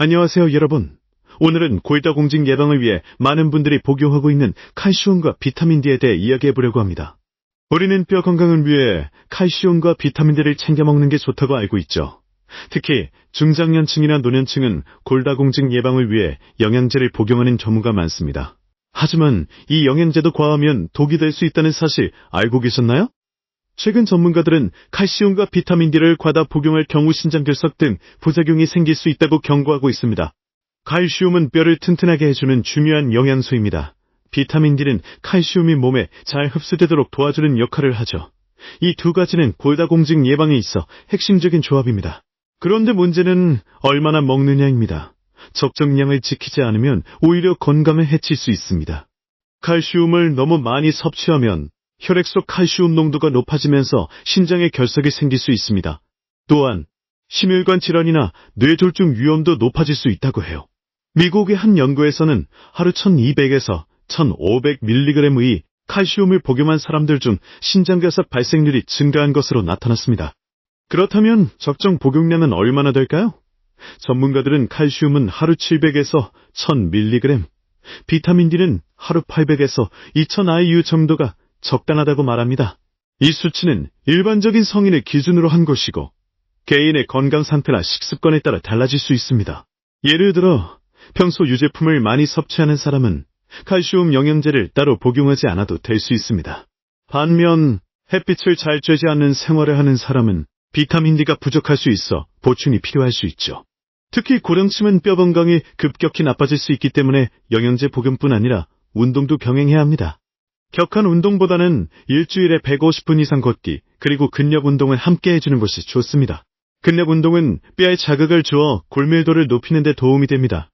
안녕하세요, 여러분. 오늘은 골다공증 예방을 위해 많은 분들이 복용하고 있는 칼슘과 비타민 D에 대해 이야기해보려고 합니다. 우리는 뼈 건강을 위해 칼슘과 비타민 D를 챙겨 먹는 게 좋다고 알고 있죠. 특히 중장년층이나 노년층은 골다공증 예방을 위해 영양제를 복용하는 경우가 많습니다. 하지만 이 영양제도 과하면 독이 될 수 있다는 사실 알고 계셨나요? 최근 전문가들은 칼슘과 비타민 D를 과다 복용할 경우 신장결석 등 부작용이 생길 수 있다고 경고하고 있습니다. 칼슘은 뼈를 튼튼하게 해주는 중요한 영양소입니다. 비타민 D는 칼슘이 몸에 잘 흡수되도록 도와주는 역할을 하죠. 이 두 가지는 골다공증 예방에 있어 핵심적인 조합입니다. 그런데 문제는 얼마나 먹느냐입니다. 적정량을 지키지 않으면 오히려 건강을 해칠 수 있습니다. 칼슘을 너무 많이 섭취하면 혈액 속 칼슘 농도가 높아지면서 신장에 결석이 생길 수 있습니다. 또한 심혈관 질환이나 뇌졸중 위험도 높아질 수 있다고 해요. 미국의 한 연구에서는 하루 1200에서 1500mg의 칼슘을 복용한 사람들 중 신장결석 발생률이 증가한 것으로 나타났습니다. 그렇다면 적정 복용량은 얼마나 될까요? 전문가들은 칼슘은 하루 700에서 1000mg, 비타민 D는 하루 800에서 2000 IU 정도가 적당하다고 말합니다. 이 수치는 일반적인 성인을 기준으로 한 것이고 개인의 건강 상태나 식습관에 따라 달라질 수 있습니다. 예를 들어 평소 유제품을 많이 섭취하는 사람은 칼슘 영양제를 따로 복용하지 않아도 될 수 있습니다. 반면 햇빛을 잘 쬐지 않는 생활을 하는 사람은 비타민 D가 부족할 수 있어 보충이 필요할 수 있죠. 특히 고령층은 뼈 건강이 급격히 나빠질 수 있기 때문에 영양제 복용뿐 아니라 운동도 병행해야 합니다. 격한 운동보다는 일주일에 150분 이상 걷기, 그리고 근력 운동을 함께 해주는 것이 좋습니다. 근력 운동은 뼈에 자극을 주어 골밀도를 높이는 데 도움이 됩니다.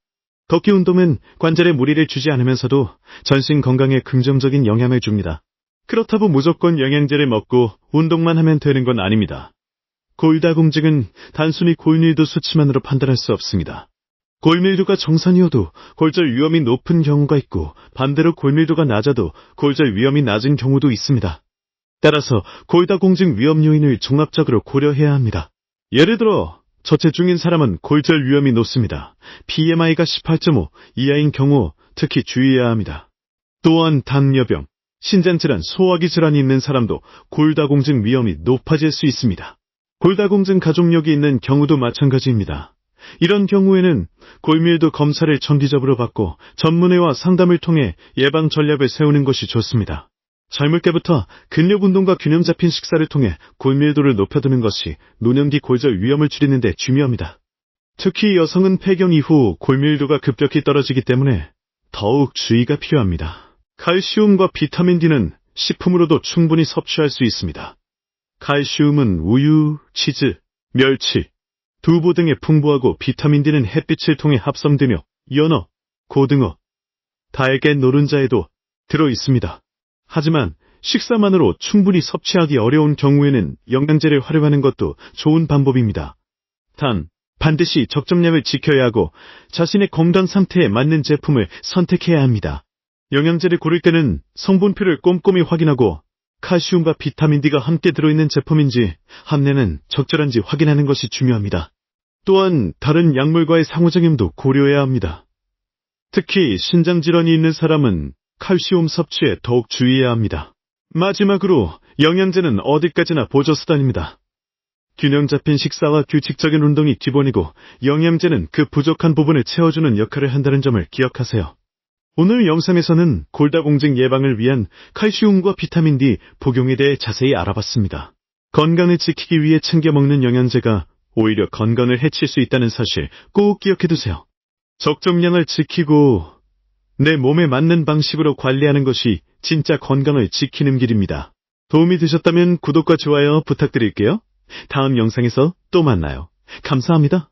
걷기 운동은 관절에 무리를 주지 않으면서도 전신 건강에 긍정적인 영향을 줍니다. 그렇다고 무조건 영양제를 먹고 운동만 하면 되는 건 아닙니다. 골다공증은 단순히 골밀도 수치만으로 판단할 수 없습니다. 골밀도가 정상이어도 골절 위험이 높은 경우가 있고 반대로 골밀도가 낮아도 골절 위험이 낮은 경우도 있습니다. 따라서 골다공증 위험 요인을 종합적으로 고려해야 합니다. 예를 들어 저체 중인 사람은 골절 위험이 높습니다. BMI가 18.5 이하인 경우 특히 주의해야 합니다. 또한 당뇨병, 신장질환, 소화기 질환이 있는 사람도 골다공증 위험이 높아질 수 있습니다. 골다공증 가족력이 있는 경우도 마찬가지입니다. 이런 경우에는 골밀도 검사를 정기적으로 받고 전문의와 상담을 통해 예방 전략을 세우는 것이 좋습니다. 젊을 때부터 근력 운동과 균형 잡힌 식사를 통해 골밀도를 높여두는 것이 노년기 골절 위험을 줄이는 데 중요합니다. 특히 여성은 폐경 이후 골밀도가 급격히 떨어지기 때문에 더욱 주의가 필요합니다. 칼슘과 비타민 D는 식품으로도 충분히 섭취할 수 있습니다. 칼슘은 우유, 치즈, 멸치, 두부 등에 풍부하고 비타민 D는 햇빛을 통해 합성되며 연어, 고등어, 달걀, 노른자에도 들어있습니다. 하지만 식사만으로 충분히 섭취하기 어려운 경우에는 영양제를 활용하는 것도 좋은 방법입니다. 단, 반드시 적정량을 지켜야 하고 자신의 건강 상태에 맞는 제품을 선택해야 합니다. 영양제를 고를 때는 성분표를 꼼꼼히 확인하고 칼슘과 비타민 D가 함께 들어있는 제품인지 함량은 적절한지 확인하는 것이 중요합니다. 또한 다른 약물과의 상호작용도 고려해야 합니다. 특히 신장질환이 있는 사람은 칼슘 섭취에 더욱 주의해야 합니다. 마지막으로 영양제는 어디까지나 보조수단입니다. 균형 잡힌 식사와 규칙적인 운동이 기본이고 영양제는 그 부족한 부분을 채워주는 역할을 한다는 점을 기억하세요. 오늘 영상에서는 골다공증 예방을 위한 칼슘과 비타민 D 복용에 대해 자세히 알아봤습니다. 건강을 지키기 위해 챙겨 먹는 영양제가 오히려 건강을 해칠 수 있다는 사실 꼭 기억해두세요. 적정량을 지키고 내 몸에 맞는 방식으로 관리하는 것이 진짜 건강을 지키는 길입니다. 도움이 되셨다면 구독과 좋아요 부탁드릴게요. 다음 영상에서 또 만나요. 감사합니다.